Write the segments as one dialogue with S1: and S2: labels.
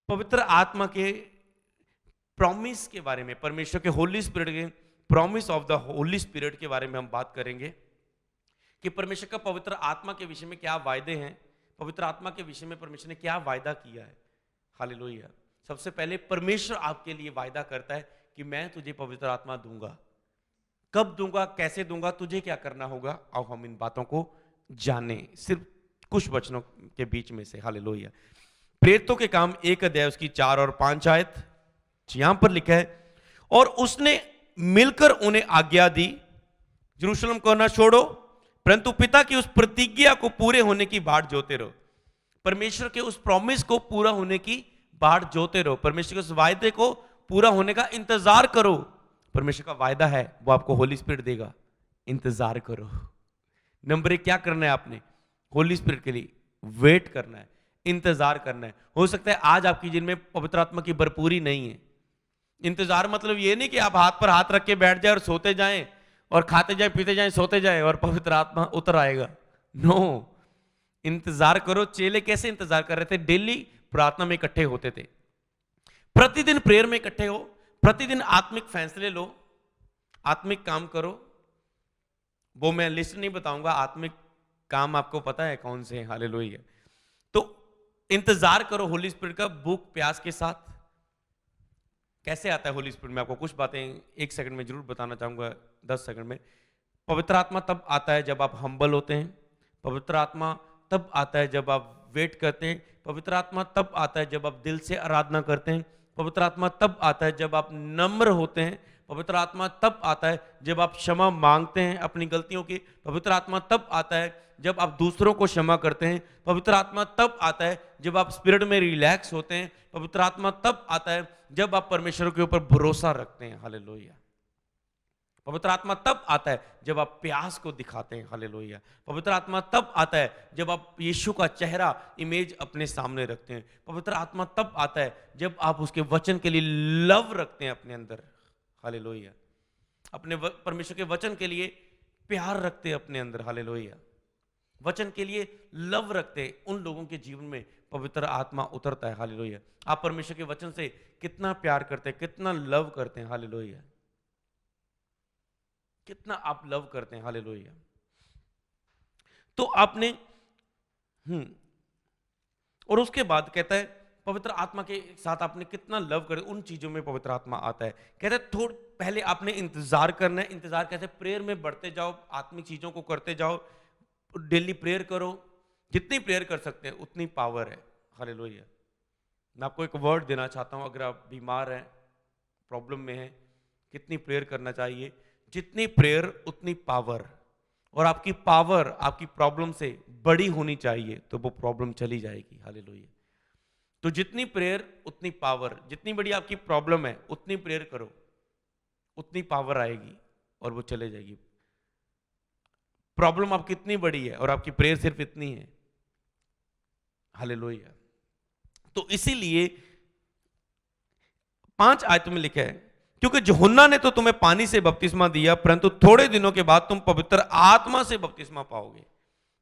S1: पवित्र आत्मा के प्रॉमिस के बारे में, परमेश्वर के होली स्पिरिट के promise of the Holi spirit के बारे में हम बात करेंगे कि परमेश्वर का पवित्र आत्मा के विषय में क्या वायदे हैं, पवित्र आत्मा के विषय में परमेश्वर ने क्या वायदा किया है। हालेलुया। सबसे पहले परमेश्वर आपके लिए वायदा करता है कि मैं तुझे पवित्र आत्मा दूंगा। कब दूंगा, कैसे दूंगा, तुझे क्या करना होगा, आओ हम इन बातों को जाने सिर्फ कुछ वचनों के बीच में से। हालेलुया। प्रेरितों के काम 1 अध्याय उसकी 4 और 5 आयत यहां पर लिखा है, और उसने मिलकर उन्हें आज्ञा दी, यरूशलेम को न छोड़ो, परंतु पिता की उस प्रतिज्ञा को पूरे होने की बाट जोते रहो। परमेश्वर के उस प्रॉमिस को पूरा होने की बाट जोते रहो, परमेश्वर के उस वायदे को पूरा होने का इंतजार करो। परमेश्वर का वायदा है वो आपको होली स्पिरिट देगा, इंतजार करो। नंबर 1 क्या करना है आपने, होली स्पिरिट के लिए वेट करना है, इंतजार करना है। हो सकता है आज आपकी जिनमें पवित्र आत्मा की भरपूरी नहीं है। इंतजार मतलब ये नहीं कि आप हाथ पर हाथ रख के बैठ जाए और सोते जाएं और खाते जाए पीते जाए सोते जाए और पवित्र आत्मा उतर आएगा। नो, इंतजार करो। चेले कैसे इंतजार कर रहे थे, डेली प्रार्थना में इकट्ठे होते थे, प्रतिदिन प्रेयर में इकट्ठे हो, प्रतिदिन आत्मिक फैसले लो, आत्मिक काम करो। वो मैं लिस्ट नहीं बताऊंगा, आत्मिक काम आपको पता है कौन से हैं। हालेलुया। तो इंतजार करो होली स्पिरिट का भूख प्यास के साथ। कैसे आता है होली स्पिरिट, में आपको कुछ बातें 1 सेकंड में जरूर बताना चाहूंगा, 10 सेकंड में। पवित्र आत्मा तब आता है जब आप हम्बल होते हैं, पवित्र आत्मा तब आता है जब आप वेट करते हैं, पवित्र आत्मा तब आता है जब आप दिल से आराधना करते हैं, पवित्र आत्मा तब आता है जब आप नम्र होते हैं, पवित्र आत्मा तब आता है जब आप क्षमा मांगते हैं अपनी गलतियों की, पवित्र आत्मा तब आता है जब आप दूसरों को क्षमा करते हैं, पवित्र आत्मा तब आता है जब आप स्पिरिट में रिलैक्स होते हैं, पवित्र आत्मा तब आता है जब आप परमेश्वर के ऊपर भरोसा रखते हैं। हालेलुया। पवित्र आत्मा तब आता है जब आप प्यास को दिखाते हैं। हालेलुया। पवित्र आत्मा तब आता है जब आप यीशु का चेहरा इमेज अपने सामने रखते हैं। पवित्र आत्मा तब आता है जब आप उसके वचन के लिए लव रखते हैं अपने अंदर। हालेलुया। अपने परमेश्वर के वचन के लिए प्यार रखते हैं अपने अंदर। हालेलुया। वचन के लिए लव रखते हैं, उन लोगों के जीवन में पवित्र आत्मा उतरता है। हालेलुया। आप परमेश्वर के वचन से कितना प्यार करते हैं, कितना लव करते हैं। हालेलुया। कितना आप लव करते हैं। हालेलुया। तो आपने और उसके बाद कहता है पवित्र आत्मा के साथ आपने कितना लव करे, उन चीजों में पवित्र आत्मा आता है। कहते हैं थोड़ा पहले आपने इंतजार करना है। इंतजार कैसे, प्रेयर में बढ़ते जाओ, आत्मिक चीजों को करते जाओ, डेली प्रेयर करो। जितनी प्रेयर कर सकते हैं उतनी पावर है। हालेलुया। मैं आपको एक वर्ड देना चाहता हूं, अगर आप बीमार हैं, प्रॉब्लम में हैं, कितनी प्रेयर करना चाहिए, जितनी प्रेयर उतनी पावर। और आपकी पावर आपकी प्रॉब्लम से बड़ी होनी चाहिए तो वो प्रॉब्लम चली जाएगी। हालेलुया। तो जितनी प्रेयर उतनी पावर, जितनी बड़ी आपकी प्रॉब्लम है उतनी प्रेयर करो, उतनी पावर आएगी और वो चले जाएगी। प्रॉब्लम आपकी कितनी बड़ी है और आपकी प्रेयर सिर्फ इतनी है। हालेलुया। तो इसीलिए 5 आयतों में लिखा है, क्योंकि यूहन्ना ने तो तुम्हें पानी से बपतिस्मा दिया, परंतु थोड़े दिनों के बाद तुम पवित्र आत्मा से बपतिस्मा पाओगे।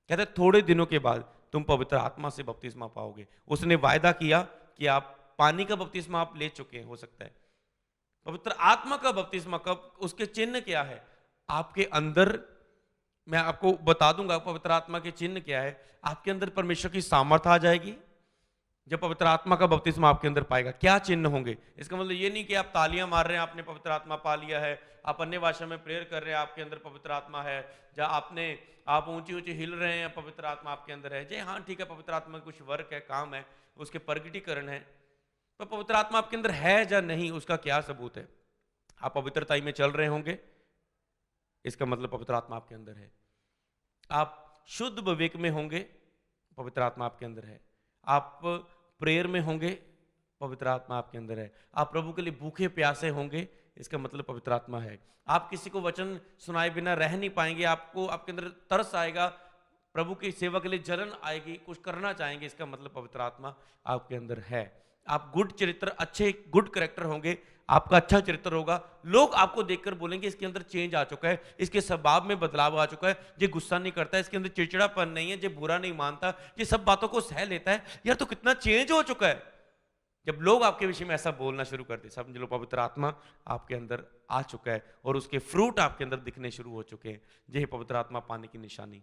S1: कहते थोड़े दिनों के बाद तुम पवित्र आत्मा से बपतिस्मा पाओगे। उसने वायदा किया कि आप पानी का बपतिस्मा आप ले चुके हैं, हो सकता है पवित्र आत्मा का बपतिस्मा कब, उसके चिन्ह क्या है आपके अंदर, मैं आपको बता दूंगा पवित्र आत्मा के चिन्ह क्या है। आपके अंदर परमेश्वर की सामर्थ आ जाएगी जब पवित्र आत्मा का बपतिस्मा आपके अंदर पाएगा। क्या चिन्ह होंगे, इसका मतलब ये नहीं कि आप तालियां मार रहे हैं आपने पवित्र आत्मा पा लिया है, आप अन्य भाषा में प्रेयर कर रहे हैं आपके अंदर पवित्र आत्मा है, या आप ऊंची ऊंची हिल रहे हैं पवित्र आत्मा आपके अंदर है। जी हाँ ठीक है, पवित्र आत्मा में कुछ वर्क है, काम है, उसके प्रगटीकरण है, तो पवित्र आत्मा आपके अंदर है या नहीं उसका क्या सबूत है। आप पवित्रता में चल रहे होंगे, इसका मतलब पवित्र आत्मा आपके अंदर है। आप शुद्ध विवेक में होंगे, पवित्र आत्मा आपके अंदर है। आप प्रेयर में होंगे, पवित्र आत्मा आपके अंदर है। आप प्रभु के लिए भूखे प्यासे होंगे, इसका मतलब पवित्र आत्मा है। आप किसी को वचन सुनाए बिना रह नहीं पाएंगे, आपको आपके अंदर तरस आएगा, प्रभु की सेवा के लिए जलन आएगी, कुछ करना चाहेंगे, इसका मतलब पवित्र आत्मा आपके अंदर है। आप गुड चरित्र, अच्छे गुड कैरेक्टर होंगे, आपका अच्छा चरित्र होगा, लोग आपको देखकर बोलेंगे इसके अंदर चेंज आ चुका है, इसके स्वभाव में बदलाव आ चुका है, ये गुस्सा नहीं करता है, इसके अंदर चिड़चिड़ापन नहीं है, ये बुरा नहीं मानता, ये सब बातों को सह लेता है, यार तो कितना चेंज हो चुका है। जब लोग आपके विषय में ऐसा बोलना शुरू करते, समझ लो पवित्र आत्मा आपके अंदर आ चुका है और उसके फ्रूट आपके अंदर दिखने शुरू हो चुके हैं। यही पवित्र आत्मा पाने की निशानी।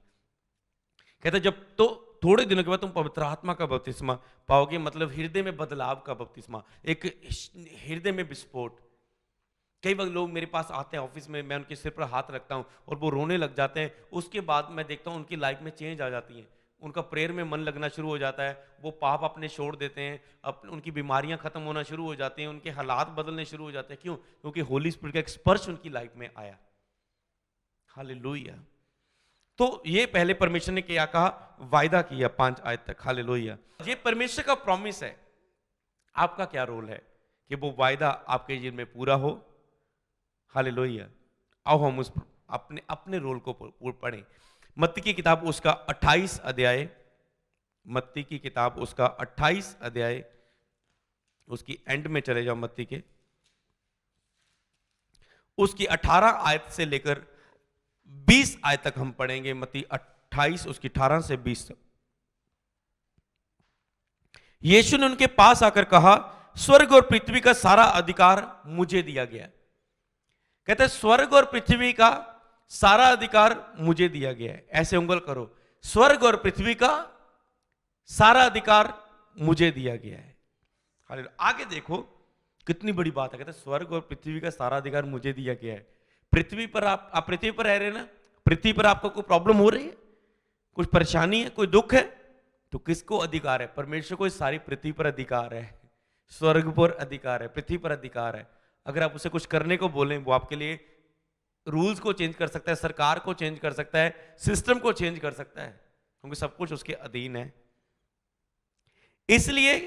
S1: कहते जब तो थोड़े दिनों के बाद तुम पवित्र आत्मा का बपतिस्मा पाओगे, मतलब हृदय में बदलाव का बपतिस्मा, एक हृदय में विस्फोट। कई बार लोग मेरे पास आते हैं ऑफिस में, मैं उनके सिर पर हाथ रखता हूं और वो रोने लग जाते हैं। उसके बाद मैं देखता हूं उनकी लाइफ में चेंज आ जाती है, उनका प्रेयर में मन लगना शुरू हो जाता है, वो पाप अपने छोड़ देते हैं, उनकी बीमारियां खत्म होना शुरू हो जाती हैं, उनके हालात बदलने शुरू हो जाते हैं। क्यों? क्योंकि होली स्पिरिट का एक स्पर्श उनकी लाइफ में आया। हालेलुया। तो ये पहले परमेश्वर ने क्या कहा? वायदा किया 5 आयत तक। हालेलुया। ये परमेश्वर का प्रॉमिस है। आपका क्या रोल है कि वो वायदा आपके जीवन में पूरा हो? हालेलुया। आओ हम उस अपने रोल को पढ़ें। मत्ती की किताब उसका 28 अध्याय, मत्ती की किताब उसका 28 अध्याय, उसकी एंड में चले जाओ। मत्ती के उसकी 18 आयत से लेकर 20 आयत तक हम पढ़ेंगे। मत्ती 28 उसकी 18 से 20 तक। यीशु ने उनके पास आकर कहा, स्वर्ग और पृथ्वी का सारा अधिकार मुझे दिया गया। कहते हैं स्वर्ग और पृथ्वी का सारा अधिकार मुझे दिया गया है। ऐसे उंगल करो, स्वर्ग और पृथ्वी का सारा अधिकार मुझे दिया गया है। हालेलुया। आगे देखो कितनी बड़ी बात है। कहते हैं स्वर्ग और पृथ्वी का सारा अधिकार मुझे दिया गया है। पृथ्वी पर आप पृथ्वी पर रह रहे हैं ना, पृथ्वी पर आपको कोई प्रॉब्लम हो रही है, कुछ परेशानी है, कोई दुख है, तो किसको अधिकार है? परमेश्वर को इस सारी पृथ्वी पर अधिकार है। स्वर्ग पर अधिकार है, पृथ्वी पर अधिकार है। अगर आप उसे कुछ करने को बोलें, वो आपके लिए रूल्स को चेंज कर सकता है, सरकार को चेंज कर सकता है, सिस्टम को चेंज कर सकता है, क्योंकि सब कुछ उसके अधीन है। इसलिए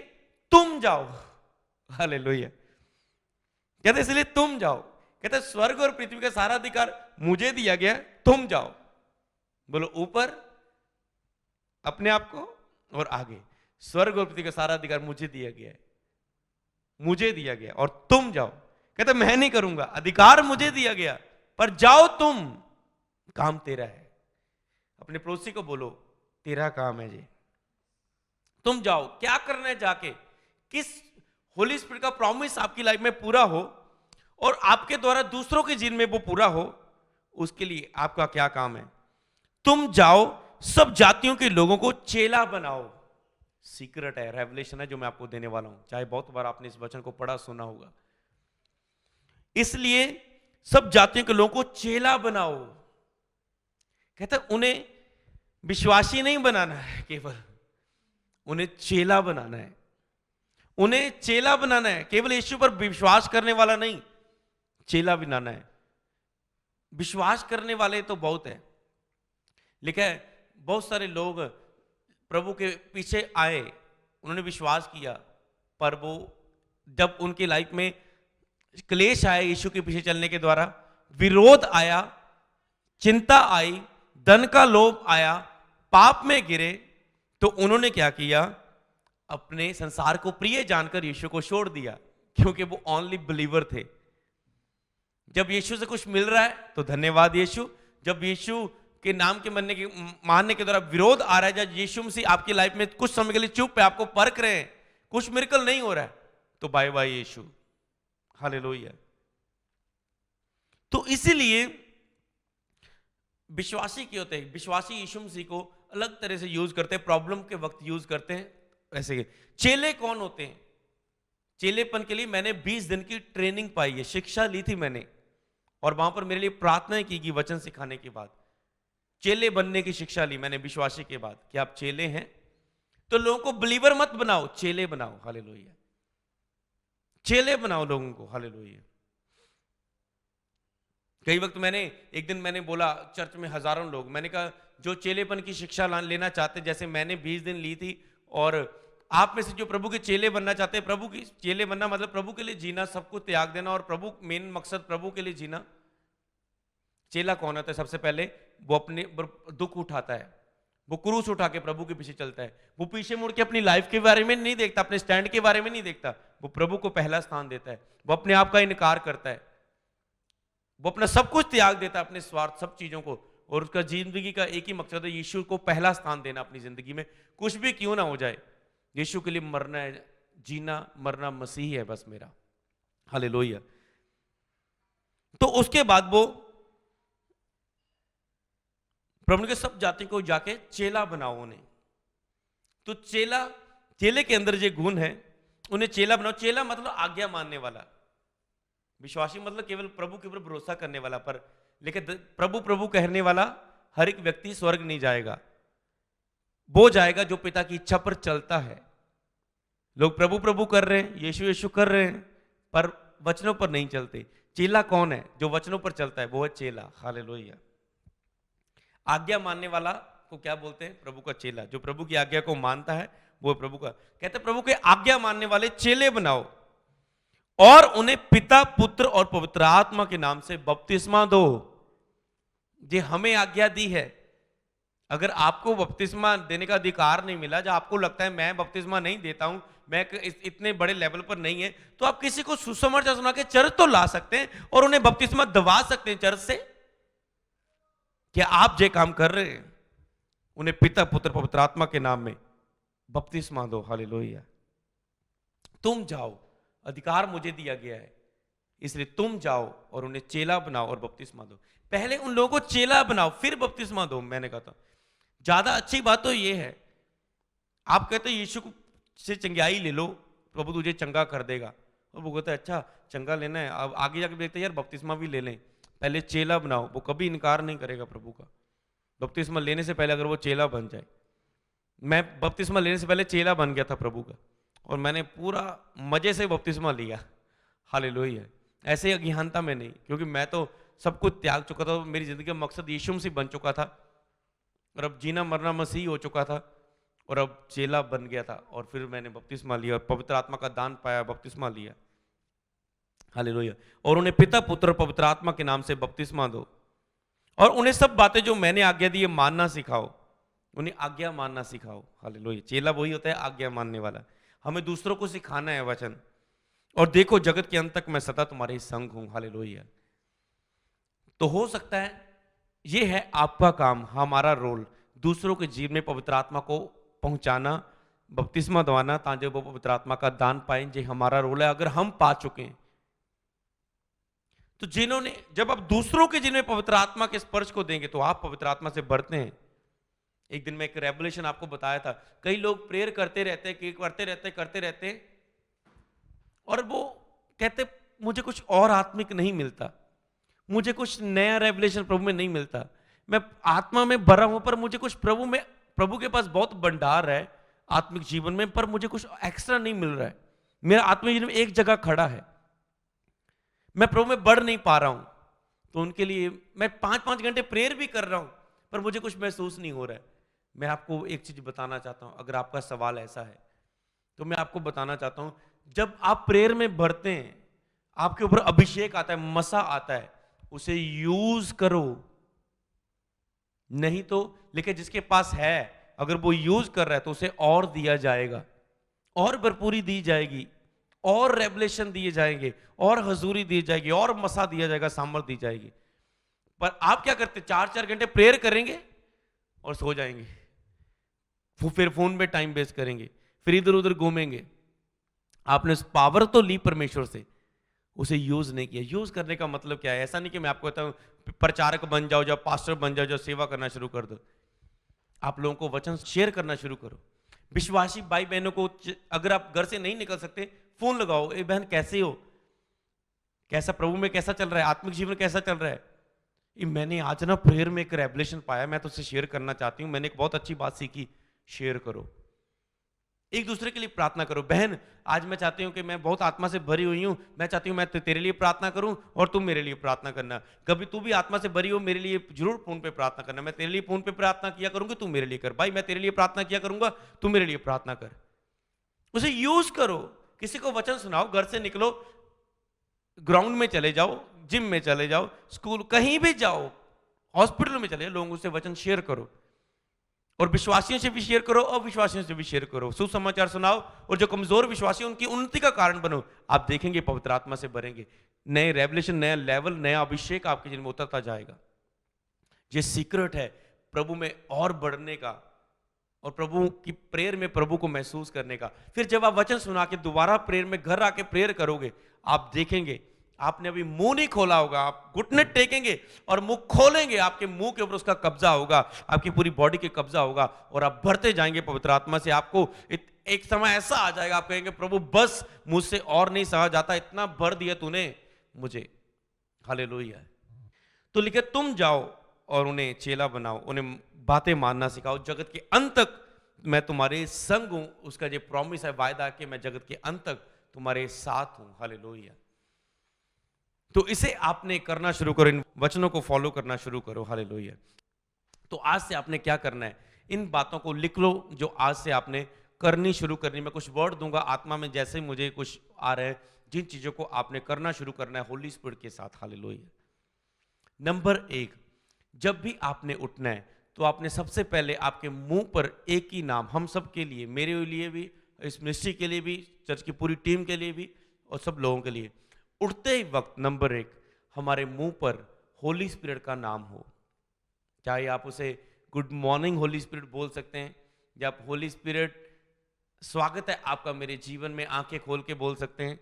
S1: तुम जाओ। हालेलुया। कहते इसलिए तुम जाओ। कहते स्वर्ग और पृथ्वी का सारा अधिकार मुझे दिया गया, तुम जाओ। बोलो ऊपर अपने आप को और आगे। स्वर्ग और पृथ्वी का सारा अधिकार मुझे दिया गया है, मुझे दिया गया और तुम जाओ। कहते मैं नहीं करूंगा, अधिकार मुझे दिया गया, पर जाओ तुम, काम तेरा है। अपने पड़ोसी को बोलो तेरा काम है जी, तुम जाओ। क्या करना है जाके? किस होली स्पिरिट का प्रॉमिस आपकी लाइफ में पूरा हो और आपके द्वारा दूसरों के जीवन में वो पूरा हो, उसके लिए आपका क्या काम है? तुम जाओ, सब जातियों के लोगों को चेला बनाओ। सीक्रेट है, रेवलेशन है जो मैं आपको देने वाला हूं। चाहे बहुत बार आपने इस वचन को पढ़ा सुना होगा। इसलिए सब जातियों के लोगों को चेला बनाओ। कहते उन्हें विश्वासी नहीं बनाना है, केवल उन्हें चेला बनाना है। उन्हें चेला बनाना है, केवल यीशु पर विश्वास करने वाला नहीं, चेला बनाना है। विश्वास करने वाले तो बहुत है, लेकिन बहुत सारे लोग प्रभु के पीछे आए, उन्होंने विश्वास किया, पर वो जब उनकी लाइफ में क्लेश आया, यीशु के पीछे चलने के द्वारा विरोध आया, चिंता आई, धन का लोभ आया, पाप में गिरे, तो उन्होंने क्या किया? अपने संसार को प्रिय जानकर यीशु को छोड़ दिया, क्योंकि वो ओनली बिलीवर थे। जब यीशु से कुछ मिल रहा है तो धन्यवाद यीशु, जब यीशु के नाम के मानने के द्वारा विरोध आ रहा है, जब यीशु मसीह आपकी लाइफ में कुछ समय के लिए चुप है, आपको परख रहे हैं, कुछ मिरेकल नहीं हो रहा है, तो बाय बाय यीशु। हालेलुया। तो इसीलिए विश्वासी क्या होते हैं? विश्वासी यीशु मसीह को अलग तरह से यूज करते हैं, प्रॉब्लम के वक्त यूज करते हैं। ऐसे चेले कौन होते हैं? चेलेपन के लिए मैंने 20 दिन की ट्रेनिंग पाई है, शिक्षा ली थी मैंने, और वहां पर मेरे लिए प्रार्थना की गई वचन सिखाने के बाद। चेले बनने की शिक्षा ली मैंने विश्वासी के बाद कि आप चेले हैं तो लोगों को बिलीवर मत बनाओ, चेले बनाओ। हालेलुया। चेले बनाओ लोगों को। हालेलुया। कई वक्त एक दिन मैंने बोला चर्च में हजारों लोग, मैंने कहा जो चेलेपन की शिक्षा लेना चाहते, जैसे मैंने 20 दिन ली थी, और आप में से जो प्रभु के चेले बनना चाहते हैं, प्रभु की चेले बनना मतलब प्रभु के लिए जीना, सब कुछ त्याग देना, और प्रभु मेन मकसद प्रभु के लिए जीना। चेला कौन होता है? सबसे पहले वो अपने दुख उठाता है, वो क्रूस उठा के प्रभु के पीछे चलता है, वो पीछे मुड़ के अपनी लाइफ के बारे में नहीं देखता, अपने स्टैंड के बारे में नहीं देखता, वो प्रभु को पहला स्थान देता है, वो अपने आप का इनकार करता है, वो अपना सब कुछ त्याग देता है, अपने स्वार्थ सब चीजों को, और उसका जिंदगी का एक ही मकसद है यीशु को पहला स्थान देना अपनी जिंदगी में, कुछ भी क्यों ना हो जाए, यीशु के लिए मरना है, जीना मरना मसीही है बस मेरा। हालेलुया। तो उसके बाद वो प्रभु ने कहा सब जाति को जाके चेला बनाओ उन्हें। तो चेले के अंदर जो गुण है उन्हें चेला बनाओ। चेला मतलब आज्ञा मानने वाला, विश्वासी मतलब केवल प्रभु के ऊपर भरोसा करने वाला, पर लेकिन प्रभु प्रभु कहने वाला हर एक व्यक्ति स्वर्ग नहीं जाएगा, वो जाएगा जो पिता की इच्छा पर चलता है। लोग प्रभु प्रभु कर रहे हैं, यीशु यीशु कर रहे हैं, पर वचनों पर नहीं चलते। चेला कौन है? जो वचनों पर चलता है वो है चेला। हालेलुया। आज्ञा मानने वाला को क्या बोलते हैं? प्रभु का चेला। जो प्रभु की आज्ञा को मानता है वो है प्रभु का। कहते हैं प्रभु के आज्ञा मानने वाले चेले बनाओ और उन्हें पिता पुत्र और पवित्र आत्मा के नाम से बपतिस्मा दो। ये हमें आज्ञा दी है। अगर आपको बपतिस्मा देने का अधिकार नहीं मिला, जब आपको लगता है मैं बपतिस्मा नहीं देता हूं, मैं इतने बड़े लेवल पर नहीं है, तो आप किसी को सुसमाचार सुना के चर्च तो ला सकते हैं और उन्हें बपतिस्मा दवा सकते हैं चर्च से। क्या आप जो काम कर रहे हैं? उन्हें पिता पुत्र पवित्र आत्मा के नाम में बपतिस्मा दो। हालेलुया। तुम जाओ, अधिकार मुझे दिया गया है, इसलिए तुम जाओ और उन्हें चेला बनाओ और बपतिस्मा दो। पहले उन लोगों को चेला बनाओ फिर बपतिस्मा दो। मैंने कहा था ज्यादा अच्छी बात तो ये है, आप कहते यीशु से चंगाई ले लो, प्रभु तुझे चंगा कर देगा, और वो कहता है अच्छा चंगा लेना है, अब आगे जाके देखते यार बपतिस्मा भी ले लें। पहले चेला बनाओ, वो कभी इनकार नहीं करेगा प्रभु का। बपतिस्मा लेने से पहले अगर वो चेला बन जाए, मैं बपतिस्मा लेने से पहले चेला बन गया था प्रभु का, और मैंने पूरा मजे से बपतिस्मा लिया। हालेलुया। ऐसे अज्ञानता में नहीं, क्योंकि मैं तो सब कुछ त्याग चुका था, मेरी जिंदगी का मकसद यीशु मसीह बन चुका था, और अब जीना मरना मसीह हो चुका था, और अब चेला बन गया था, और फिर मैंने बपतिस्मा लिया और पवित्र आत्मा का दान पाया, बपतिस्मा लिया। हालेलुया। और उन्हें पिता पुत्र पवित्र आत्मा के नाम से बपतिस्मा दो, और उन्हें सब बातें जो मैंने आज्ञा दी है मानना सिखाओ। उन्हें आज्ञा मानना सिखाओ। हालेलुया। चेला वही होता है आज्ञा मानने वाला। हमें दूसरों को सिखाना है वचन। और देखो जगत के अंत तक मैं सदा तुम्हारे संग हूं। हालेलुया। तो हो सकता है ये है आपका काम, हमारा रोल, दूसरों के जीवन में पवित्र आत्मा को पहुंचाना, बपतिस्मा दवाना, ताकि वो पवित्र आत्मा का दान पाए। ये हमारा रोल है। अगर हम पा चुके हैं तो जिन्होंने, जब आप दूसरों के जिन्हें पवित्र आत्मा के स्पर्श को देंगे तो आप पवित्र आत्मा से बढ़ते हैं। एक दिन मैं एक रेवलेशन आपको बताया था, कई लोग प्रेयर करते रहते और वो कहते मुझे कुछ और आत्मिक नहीं मिलता, मुझे कुछ नया रेवलेशन प्रभु में नहीं मिलता, मैं आत्मा में भरा हूं पर मुझे कुछ प्रभु के पास बहुत भंडार है आत्मिक जीवन में, पर मुझे कुछ एक्स्ट्रा नहीं मिल रहा है। मेरा आत्मिक जीवन में एक जगह खड़ा है, मैं प्रभु में बढ़ नहीं पा रहा हूं। तो उनके लिए मैं 5-5 घंटे प्रेयर भी कर रहा हूं पर मुझे कुछ महसूस नहीं हो रहा है। मैं आपको एक चीज बताना चाहता हूं, अगर आपका सवाल ऐसा है तो मैं आपको बताना चाहता हूं, जब आप प्रेयर में बढ़ते हैं, आपके ऊपर अभिषेक आता है, मसा आता है, उसे यूज करो। नहीं तो, लेकिन जिसके पास है अगर वो यूज कर रहा है तो उसे और दिया जाएगा, और भरपूरी दी जाएगी, और रेवलेशन दिए जाएंगे, और हजूरी दी जाएगी, और मसा दिया जाएगा, सामर्थ दी जाएगी। पर आप क्या करते? 4-4 घंटे प्रेयर करेंगे और सो जाएंगे, फिर फोन पे टाइम वेस्ट करेंगे, फिर इधर उधर घूमेंगे। आपने पावर तो ली परमेश्वर से, उसे यूज नहीं किया। यूज करने का मतलब क्या है? ऐसा नहीं कि मैं आपको बताऊं प्रचारक बन जाओ, जब पास्टर बन जाओ, जब सेवा करना शुरू कर दो। आप लोगों को वचन शेयर करना शुरू करो। विश्वासी भाई बहनों को, अगर आप घर से नहीं निकल सकते, फोन लगाओ, ए बहन कैसे हो, कैसा प्रभु में कैसा चल रहा है, आत्मिक जीवन कैसा चल रहा है। मैंने आज ना प्रेयर में एक रेवलेशन पाया, मैं तो उसे शेयर करना चाहती हूँ, मैंने एक बहुत अच्छी बात सीखी, शेयर करो। एक दूसरे के लिए प्रार्थना करो। बहन आज मैं चाहती हूं कि मैं बहुत आत्मा से भरी हुई हूं, मैं चाहती हूं मैं तेरे लिए प्रार्थना करूं और तुम मेरे लिए प्रार्थना करना। कभी तू भी आत्मा से भरी हो, मेरे लिए जरूर फोन पे प्रार्थना करना। मैं तेरे लिए फोन पे प्रार्थना किया करूंगी, तू मेरे लिए कर। भाई मैं तेरे लिए प्रार्थना किया करूंगा, तू मेरे लिए प्रार्थना कर। उसे यूज करो। किसी को वचन सुनाओ, घर से निकलो, ग्राउंड में चले जाओ, जिम में चले जाओ, स्कूल कहीं भी जाओ, हॉस्पिटल में चले जाओ, लोगों से वचन शेयर करो। और विश्वासियों से भी शेयर करो, अविश्वासियों से भी शेयर करो। सुसमाचार सुनाओ, और जो कमजोर विश्वासी उनकी उन्नति का कारण बनो। आप देखेंगे पवित्र आत्मा से भरेंगे, नए रेवलेशन, नया लेवल, नया अभिषेक आपके जीवन में उतरता जाएगा। ये सीक्रेट है प्रभु में और बढ़ने का और प्रभु की प्रेयर में प्रभु को महसूस करने का। फिर जब आप वचन सुना के दोबारा प्रेयर में घर आके प्रेयर करोगे, आप देखेंगे आपने अभी मुंह नहीं खोला होगा, आप घुटने टेकेंगे और मुंह खोलेंगे, आपके मुंह के ऊपर उसका कब्जा होगा, आपकी पूरी बॉडी के कब्जा होगा और आप भरते जाएंगे पवित्र आत्मा से। आपको एक समय ऐसा आ जाएगा, आप कहेंगे प्रभु बस मुझसे और नहीं सहा जाता, इतना भर दिया तूने मुझे। हालेलुया। तो लिखे तुम जाओ और उन्हें चेला बनाओ, उन्हें बातें मानना सिखाओ, जगत के अंत तक मैं तुम्हारे संग हूं। उसका जो प्रॉमिस है, वायदा कि मैं जगत के अंत तक तुम्हारे साथ हूं। हालेलुया। तो इसे आपने करना शुरू करो, इन वचनों को फॉलो करना शुरू करो। हालेलुया। तो आज से आपने क्या करना है, इन बातों को लिख लो जो आज से आपने करनी शुरू करनी। मैं कुछ वर्ड दूंगा आत्मा में, जैसे मुझे कुछ आ रहा है, जिन चीजों को आपने करना शुरू करना है होली स्पिरिट के साथ। हालेलुया। नंबर 1, जब भी आपने उठना है तो आपने सबसे पहले आपके मुंह पर एक ही नाम, हम सब के लिए, मेरे लिए भी, इस मिनिस्ट्री के लिए भी, चर्च की पूरी टीम के लिए भी और सब लोगों के लिए, उठते ही वक्त नंबर 1 हमारे मुंह पर होली स्पिरिट का नाम हो। चाहे आप उसे गुड मॉर्निंग होली स्पिरिट बोल सकते हैं, या आप होली स्पिरिट स्वागत है आपका मेरे जीवन में, आंखें खोल के बोल सकते हैं।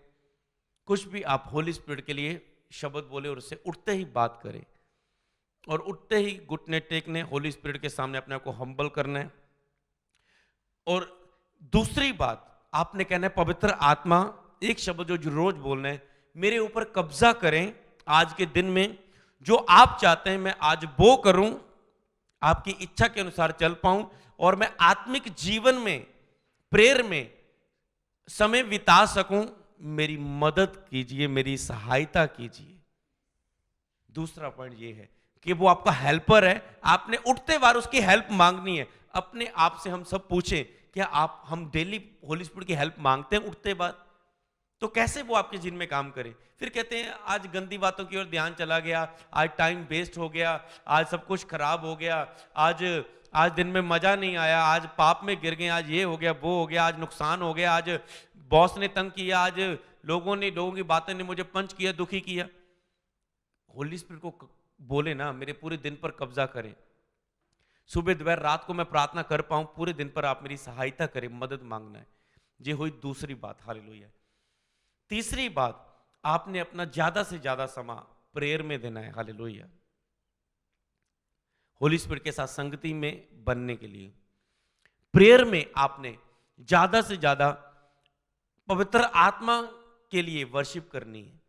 S1: कुछ भी आप होली स्पिरिट के लिए शब्द बोले और उससे उठते ही बात करें, और उठते ही घुटने टेकने, होली स्पिरिट के सामने अपने आप को हम्बल करना है। और दूसरी बात आपने कहना है, पवित्र आत्मा, एक शब्द जो रोज बोलना है, मेरे ऊपर कब्जा करें आज के दिन में, जो आप चाहते हैं मैं आज वो करूं, आपकी इच्छा के अनुसार चल पाऊं, और मैं आत्मिक जीवन में, प्रेयर में समय बिता सकूं। मेरी मदद कीजिए, मेरी सहायता कीजिए। दूसरा पॉइंट ये है कि वो आपका हेल्पर है, आपने उठते बार उसकी हेल्प मांगनी है। अपने आप से हम सब पूछें, क्या हम डेली होली स्पिरिट की हेल्प मांगते हैं उठते बार? तो कैसे वो आपके जीवन में काम करे? फिर कहते हैं आज गंदी बातों की ओर ध्यान चला गया, आज टाइम वेस्ट हो गया, आज सब कुछ खराब हो गया, आज दिन में मजा नहीं आया, आज पाप में गिर गए, आज ये हो गया, वो हो गया, आज नुकसान हो गया, आज बॉस ने तंग किया, आज लोगों की बातें ने मुझे पंच किया, दुखी किया। होली स्पिरिट को बोले ना, मेरे पूरे दिन पर कब्जा करें, सुबह दोपहर रात को मैं प्रार्थना कर पाऊं, पूरे दिन पर आप मेरी सहायता करें, मदद मांगना है। ये हुई दूसरी बात। हालेलुया। तीसरी बात, आपने अपना ज्यादा से ज्यादा समय प्रेयर में देना है। हालेलुया। होली स्पिरिट के साथ संगति में बनने के लिए प्रेयर में आपने ज्यादा से ज्यादा पवित्र आत्मा के लिए वर्शिप करनी है,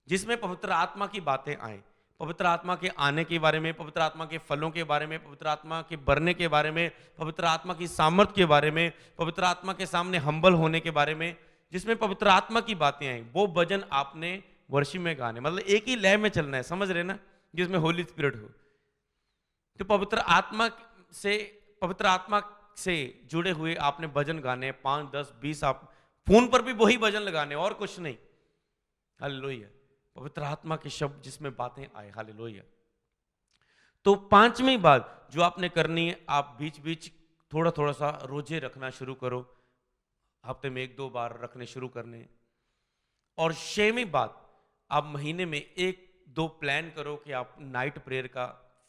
S1: जिसमें पवित्र आत्मा की बातें आए, पवित्र आत्मा के आने के बारे में, पवित्र आत्मा के फलों के बारे में, पवित्र आत्मा के बढ़ने के बारे में, पवित्र आत्मा की सामर्थ के बारे में, पवित्र आत्मा के सामने हम्बल होने के बारे में, जिसमें पवित्र आत्मा की बातें आई, वो भजन आपने वर्शिप में गाने, मतलब एक ही लय में चलना है, समझ रहे ना, जिसमें होली स्पिरिट हो। तो पवित्र आत्मा से जुड़े हुए आपने भजन गाने, 5, 10, 20, आप फोन पर भी वही भजन लगाने, और कुछ नहीं। हालेलुया। पवित्र आत्मा के शब्द जिसमें बातें आए। हालेलुया। तो पांचवी बात जो आपने करनी है, आप बीच बीच थोड़ा थोड़ा सा रोजे रखना शुरू करो, हफ्ते में 1-2 बार रखने शुरू करने। और 6वीं बात, आप महीने में 1-2 प्लान करो कि आप नाइट प्रेयर का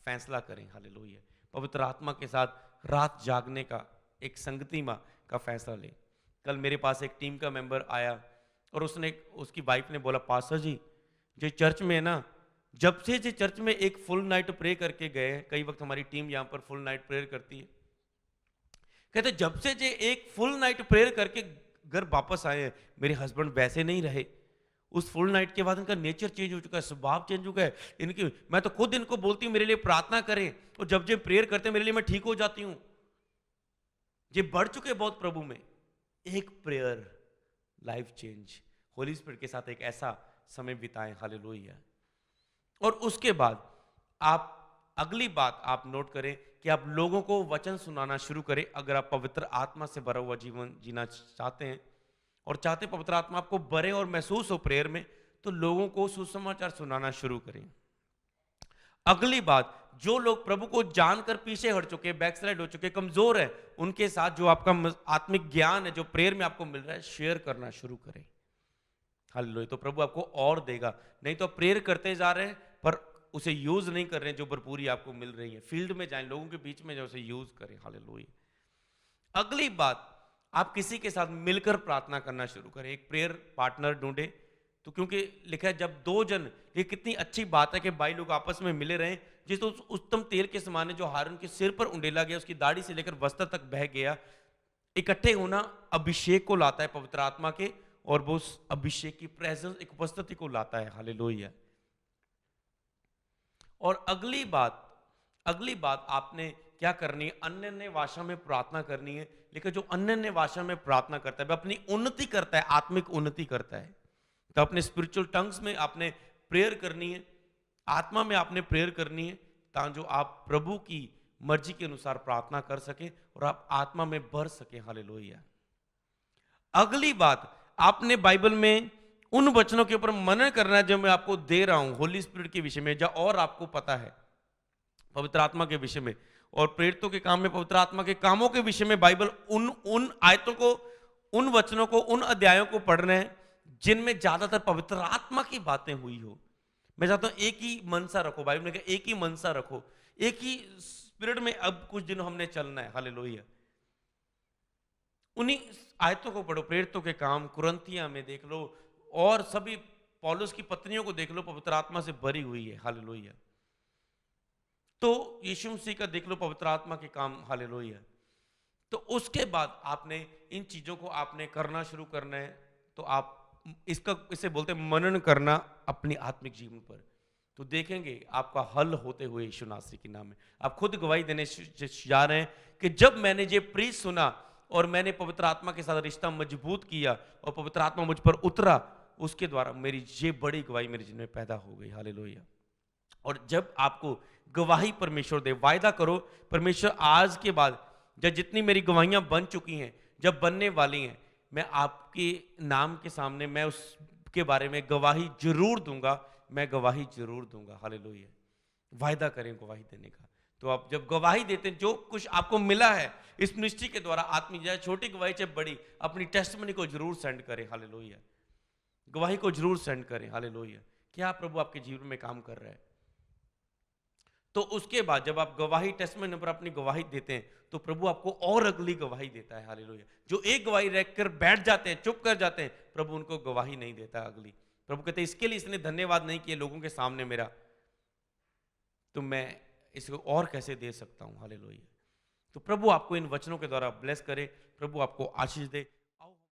S1: फैसला करें। हालेलुया। पवित्र आत्मा के साथ रात जागने का, एक संगति माँ का फैसला लें। कल मेरे पास एक टीम का मेंबर आया और उसकी वाइफ ने बोला, पास्टर जी जो चर्च में है ना, जब से जो चर्च में एक फुल नाइट प्रे करके गए, कई वक्त हमारी टीम यहाँ पर फुल नाइट प्रेयर करती है, कहते जब से जो एक फुल नाइट प्रेयर करके घर वापस आए हैं, मेरे हस्बैंड वैसे नहीं रहे। उस फुल नाइट के बाद इनका नेचर चेंज हो चुका है, स्वभाव चेंज हो गया है। मैं तो खुद इनको बोलती हूँ मेरे लिए प्रार्थना करें, और जब जब प्रेयर करते हैं मेरे लिए, मैं ठीक हो जाती हूँ। ये बढ़ चुके बहुत प्रभु में। एक prayer, life change. Holi spirit के साथ एक ऐसा समय बिताएं। हालेलुया। और उसके बाद आप अगली बात आप नोट करें कि आप लोगों को वचन सुनाना शुरू करें। अगर आप पवित्र आत्मा से भरा हुआ जीवन जीना चाहते हैं और चाहते पवित्र आत्मा आपको भरे और महसूस हो प्रेयर में, तो लोगों को सुसमाचार सुनाना शुरू करें। अगली बात, जो लोग प्रभु को जानकर पीछे हट चुके, बैकस्लाइड हो चुके, कमजोर है, उनके साथ जो आपका आत्मिक ज्ञान है जो प्रेयर में आपको मिल रहा है, शेयर करना शुरू करें। हालेलुया। तो प्रभु आपको और देगा। नहीं तो प्रेयर करते जा रहे हैं पर उसे यूज नहीं कर रहे हैं, जो भरपूरी आपको मिल रही है। फील्ड में जाएं, लोगों के बीच में जो उसे यूज करें। हालेलुया। अगली बात, आप किसी के साथ मिलकर प्रार्थना करना शुरू करें, एक प्रेयर पार्टनर ढूंढे। तो क्योंकि लिखा है जब दो जन, ये कितनी अच्छी बात है कि भाई लोग आपस में मिले रहें। जिस उस उत्तम तेल के समान है जो हारून के सिर पर उंडेला गया, उसकी दाढ़ी से लेकर वस्त्र तक बह गया। इकट्ठे होना अभिषेक को लाता है पवित्र आत्मा के, और वो उस अभिषेक की प्रेजेंस, एक उपस्थिति को लाता है। हालेलुया। और अगली बात आपने क्या करनी है, अन्य अन्य भाषा में प्रार्थना करनी है। लेकिन जो अन्य अन्य भाषा में प्रार्थना करता है वह अपनी उन्नति करता है, आत्मिक उन्नति करता है। तो अपने स्पिरिचुअल टंग्स में आपने प्रेयर करनी है, आत्मा में आपने प्रेयर करनी है, ताकि जो आप प्रभु की मर्जी के अनुसार प्रार्थना कर सकें और आप आत्मा में बढ़ सकें। हालेलुया। अगली बात, आपने बाइबल में उन वचनों के ऊपर मनन करना है जो मैं आपको दे रहा हूं होली स्पिरिट के विषय में, जो और आपको पता है पवित्र आत्मा के विषय में, और प्रेरितों के काम में पवित्र आत्मा के कामों के विषय में। बाइबल उन आयतों को, उन वचनों को, उन अध्यायों को पढ़ रहे हैं जिनमें ज्यादातर पवित्र आत्मा की बातें हुई हो। मैं चाहता हूं एक ही मनसा रखो, बाइबल ने कहा एक ही मनसा रखो, एक ही स्पिरिट में अब कुछ दिन हमने चलना है। हालेलुया। उन्हीं आयतों को पढ़ो, प्रेरितों के काम, कुरिन्थियों में देख लो, और सभी पौलुस की पत्नियों को देख लो, पवित्र आत्मा से भरी हुई है। हालेलुया। तो यीशु मसीह का देख लो, पवित्र आत्मा के काम। हालेलुया। तो उसके बाद आपने इन चीजों को आपने करना शुरू करना है। तो आप इसे बोलते हैं मनन करना अपनी आत्मिक जीवन पर। तो देखेंगे आपका हल होते हुए यीशु नासरी के नाम में। आप खुद गवाही देने जा रहे हैं कि जब मैंने ये प्रीच सुना और मैंने पवित्र आत्मा के साथ रिश्ता मजबूत किया और पवित्र आत्मा मुझ पर उतरा, उसके द्वारा मेरी ये बड़ी गवाही मेरे जीवन में पैदा हो गई। हालेलुया। और जब आपको गवाही परमेश्वर दे, वायदा करो परमेश्वर आज के बाद जब जितनी मेरी गवाहियां बन चुकी हैं, जब बनने वाली हैं, मैं आपके नाम के सामने मैं उसके बारे में गवाही जरूर दूंगा, मैं गवाही जरूर दूंगा। हालेलुया। वायदा करें गवाही देने का। तो आप जब गवाही देते हैं, जो कुछ आपको मिला है इस मिनिस्ट्री के द्वारा, आत्मिक चाहे छोटी गवाही चाहे बड़ी, अपनी टेस्टमनी को जरूर सेंड करें। हालेलुया। गवाही को जरूर सेंड करें। हालेलुया। क्या प्रभु आपके जीवन में काम कर रहा है? तो उसके बाद जब आप गवाही टेस्टमनी पर अपनी गवाही देते हैं, तो प्रभु आपको और अगली गवाही देता है। हालेलुया। जो एक गवाही रखकर बैठ जाते हैं, चुप कर जाते हैं, प्रभु उनको गवाही नहीं देता अगली। प्रभु कहते हैं इसके लिए इसने धन्यवाद नहीं किया लोगों के सामने मेरा, तो मैं इसको और कैसे दे सकता हूं। हालेलुया। तो प्रभु आपको इन वचनों के द्वारा ब्लेस करे, प्रभु आपको आशीष दे।